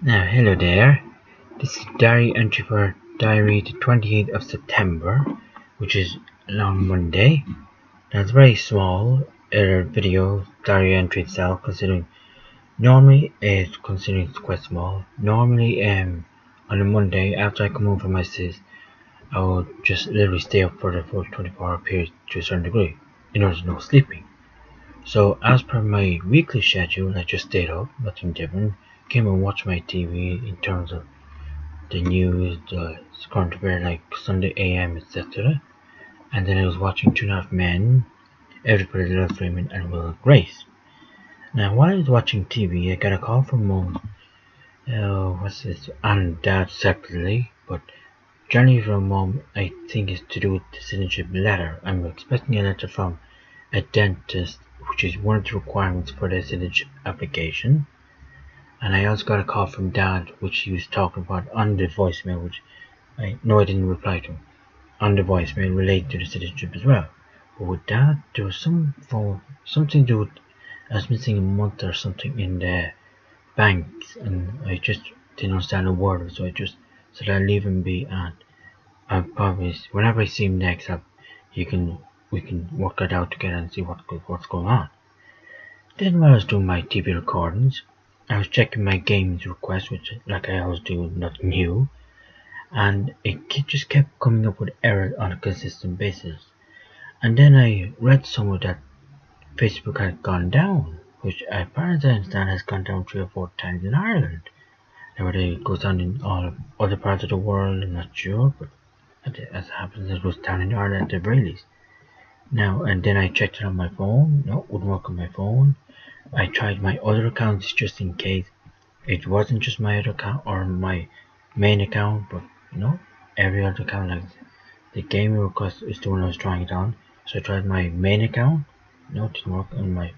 Now, hello there. This is diary entry for diary the 28th of September, which is long Monday. Now, it's very small video diary entry itself, considering it's quite small. Normally, on a Monday after I come home from my sis, I will just literally stay up for the full 24-hour period to a certain degree, in order to no sleeping. So, as per my weekly schedule, I just stayed up, nothing different. Came and watched my TV in terms of the news, the current affair like Sunday AM, etc. And then I was watching Two and a Half Men, Everybody Loves Raymond, and Will Grace. Now, while I was watching TV, I got a call from Mom, and Dad separately, but generally from Mom, I think it's to do with the citizenship letter. I'm expecting a letter from a dentist, which is one of the requirements for the citizenship application. And I also got a call from Dad, which he was talking about on the voicemail, which I didn't reply to. On the voicemail related to the citizenship as well. But with that, there was something to do with I was missing a month or something in the banks, and I just didn't understand a word of it, so I just said I'll leave him be, and I promise whenever I see him next, we can work it out together and see what's going on. Then while I was doing my TV recordings, I was checking my games requests, which like I always do, nothing new, and it just kept coming up with errors on a consistent basis. And then I read somewhere that Facebook had gone down, which as far as I understand has gone down 3 or 4 times in Ireland. Now whether it goes down in all other parts of the world, I'm not sure, but as it happens, it was down in Ireland at the very least. Now, and then I checked it on my phone. No, it wouldn't work on my phone. I tried my other accounts just in case it wasn't just my other account or my main account, but every other account, like the game request is the one I was trying it on. So I tried my main account. No, it didn't work on my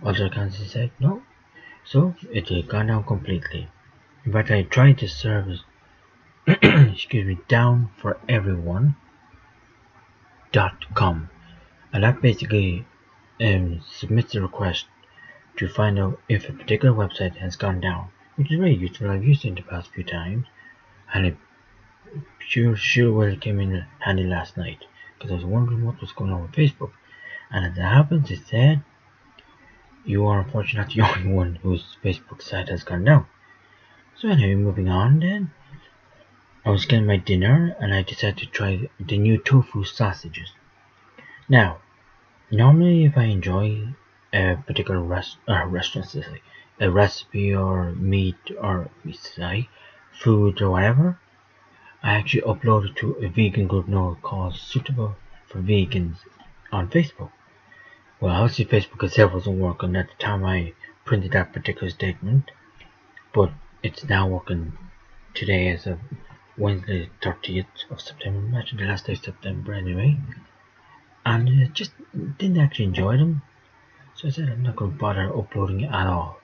other accounts instead. No. So it had gone down completely. In fact, I tried the service excuse me, downforeveryone.com, and that basically submits a request to find out if a particular website has gone down, which is very useful. I've used it in the past few times, and it sure well came in handy last night, because I was wondering what was going on with Facebook. And as it happens, it said, you are unfortunately not the only one whose Facebook site has gone down. So anyway, moving on then. I was getting my dinner, and I decided to try the new tofu sausages. Now, normally if I enjoy a particular restaurant, a recipe or meat or food or whatever, I actually upload it to a vegan group now called Suitable for Vegans on Facebook. Well, obviously Facebook itself wasn't working at the time I printed that particular statement, but it's now working today as of Wednesday 30th of September, actually the last day of September anyway, and I just didn't actually enjoy them, so I said I'm not going to bother uploading it at all.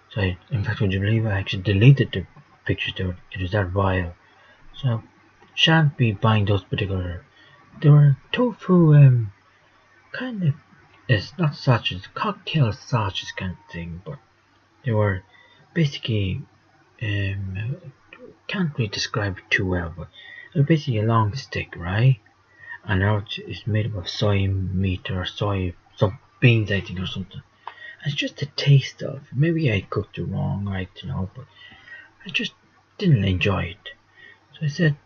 So in fact, would you believe I actually deleted the pictures there, it was that vile, so I shan't be buying those particular, they were tofu, kind of, it's not sausages, cocktail sausages kind of thing, but they were basically, can't really describe it too well, but they're basically a long stick, right? And now it's made up of soy meat or some beans, I think, or something. It's just the taste of it. Maybe I cooked it wrong, I don't know, but I just didn't enjoy it. So I said,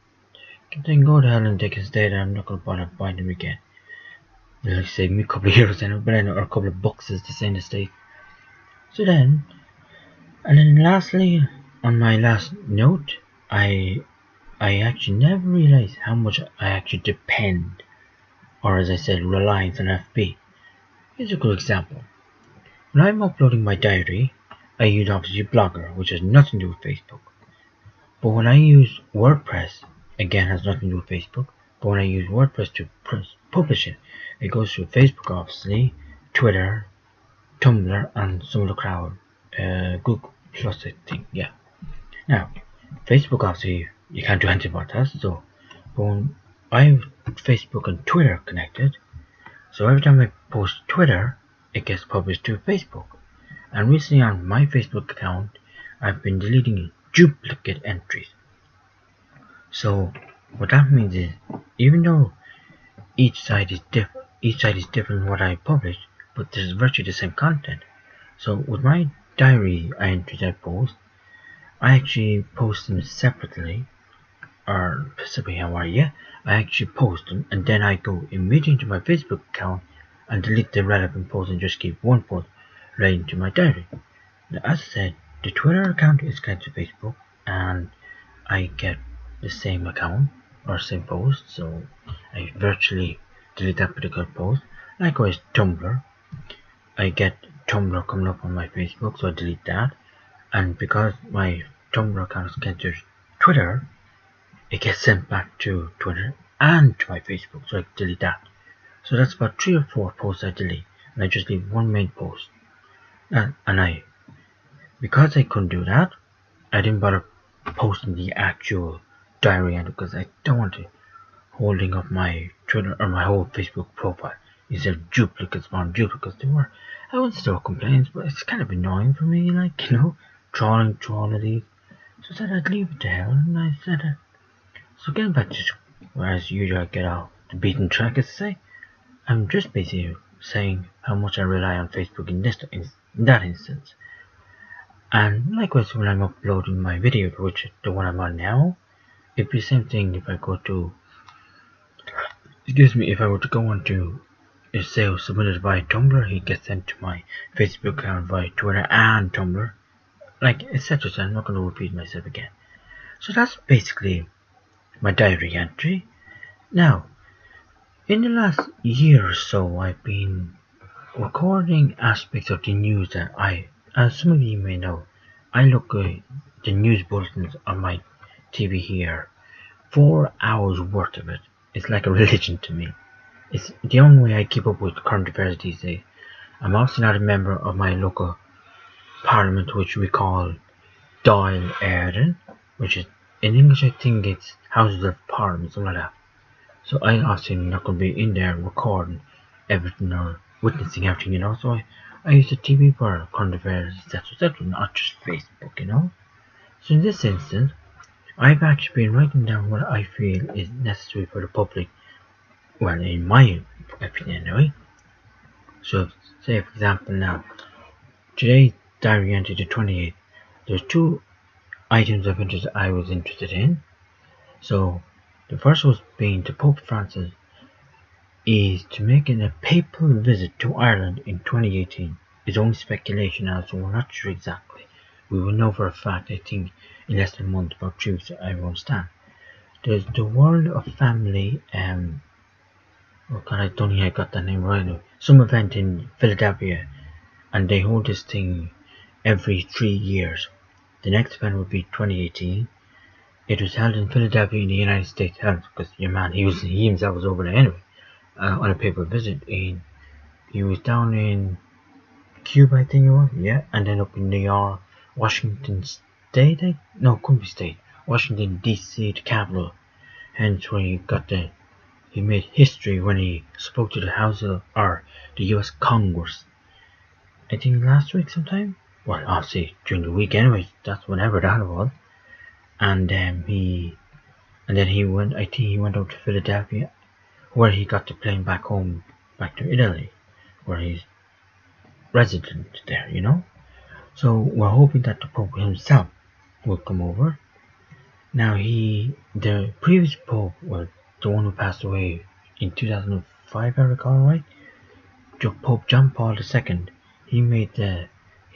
then go to hell and take a stay there, I'm not going to bother buying them again. It'll save me a couple of euros anyway, but I know, or a couple of bucks as they say in the States. So then, and then lastly, on my last note, I actually never realized how much I actually depend, or as I said, reliance on FB. Here's a good example. When I'm uploading my diary, I use obviously Blogger, which has nothing to do with Facebook. But when I use WordPress, again has nothing to do with Facebook. But when I use WordPress to publish it, it goes through Facebook obviously, Twitter, Tumblr, and some of the crowd, Google Plus I think, yeah. Now, Facebook obviously you can't do anything about that, so but when I have Facebook and Twitter connected, so every time I post Twitter, it gets published to Facebook. And recently on my Facebook account, I've been deleting duplicate entries. So what that means is, even though each site is different what I publish, but there's virtually the same content. So with my diary entries I post, I actually post them separately, or specifically how are you? I actually post them and then I go immediately to my Facebook account and delete the relevant post and just keep one post right into my diary. Now, as I said, the Twitter account is connected to Facebook and I get the same account or same post, so I virtually delete that particular post. Likewise, Tumblr, I get Tumblr coming up on my Facebook, so I delete that. And because my Tumblr account is connected to Twitter, it gets sent back to Twitter and to my Facebook, so I delete that. So that's about 3 or 4 posts I delete, and I just leave one main post. Because I couldn't do that, I didn't bother posting the actual diary entry because I don't want to holding up my Twitter or my whole Facebook profile. Instead of duplicates upon duplicates, I wouldn't still complaints, but it's kind of annoying for me, like, trawling through all of these. So I said I'd leave it to hell, and I said it. So getting back to as usual, I get off the beaten track, as I say. I'm just basically saying how much I rely on Facebook in that instance. And likewise, when I'm uploading my video, which the one I'm on now, it'd be the same thing if I go to, if I were to go on to, say it was submitted via Tumblr, it gets sent to my Facebook account via Twitter and Tumblr, like etc. So I'm not going to repeat myself again. So that's basically my diary entry. Now, in the last year or so, I've been recording aspects of the news that as some of you may know, I look at the news bulletins on my TV here. 4 hours worth of it. It's like a religion to me. It's the only way I keep up with current affairs these days. I'm also not a member of my local parliament, which we call Dáil Éireann, which is, in English I think it's Houses of Parliament, something like that. So I obviously not going to be in there recording everything or witnessing everything, so I use the TV for current affairs, etc., not just Facebook, So in this instance, I've actually been writing down what I feel is necessary for the public, well, in my opinion anyway. So, say for example now, today's diary entry the 28th, there's 2 items of interest I was interested in. So, the first was being to Pope Francis is to make a papal visit to Ireland in 2018. It's only speculation now, so we're not sure exactly. We will know for a fact, I think, in less than a month, about 2 weeks, I understand. There's the World of Family, oh god, I don't think I got that name right now. Some event in Philadelphia, and they hold this thing every 3 years. The next event would be 2018. It was held in Philadelphia in the United States, because your man, he himself was over there anyway, on a papal visit. He was down in Cuba, I think it was, yeah, and then up in New York, Washington State, couldn't be State, Washington DC, the capital. Hence where he made history when he spoke to the House or the US Congress. I think last week sometime. Well, obviously during the week anyway. That's whenever that was. And then he went. I think he went out to Philadelphia, where he got the plane back home, back to Italy, where he's resident there. So we're hoping that the Pope himself will come over. Now the previous Pope, well, the one who passed away in 2005, I recall right, Pope John Paul II, he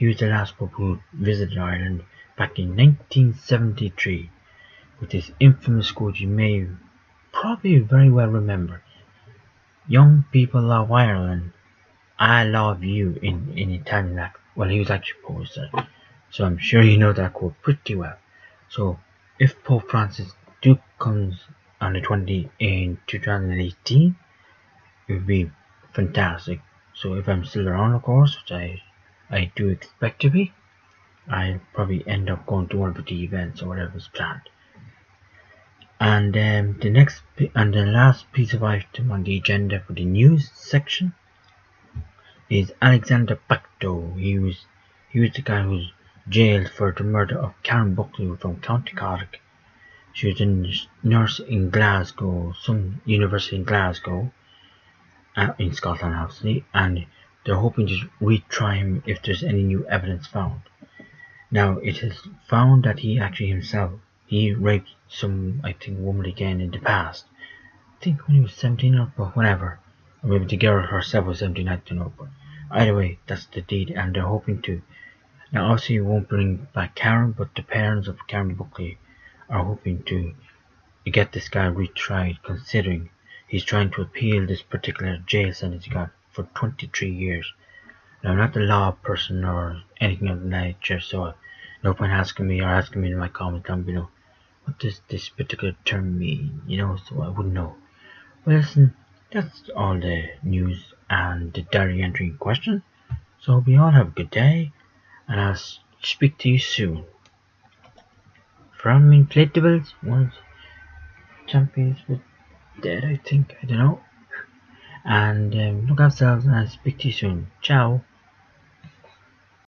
was the last Pope who visited Ireland back in 1973 with his infamous quote you may probably very well remember. Young people love Ireland, I love you, in Italian accent. Well, he was actually Polish, so I'm sure you know that quote pretty well. So if Pope Francis comes on the 20th in 2018, it would be fantastic. So if I'm still around, of course, which I do expect to be, I'll probably end up going to one of the events or whatever's planned. And the last piece of item on the agenda for the news section is Alexander Pacto. He was the guy who's jailed for the murder of Karen Buckley from County Cork. She was a nurse in Glasgow, some university in Glasgow, in Scotland obviously, and they're hoping to retry him if there's any new evidence found. Now, it is found that he actually himself, he raped some, I think, woman again in the past. I think when he was 17 or whatever. Or maybe the girl herself was 17, I don't know. But either way, that's the deed, and they're hoping to. Now, obviously, it won't bring back Karen, but the parents of Karen Buckley are hoping to get this guy retried, considering he's trying to appeal this particular jail sentence he got for 23 years. Now, I'm not the law person or anything of that nature, so no point asking me in my comments down below, what does this particular term mean, so I wouldn't know. Well, listen, that's all the news and the diary entry in question. So hope you all have a good day, and I'll speak to you soon. From Inflatables, once champions with dead, I think, I don't know. And look after yourselves, and I'll speak to you soon. Ciao.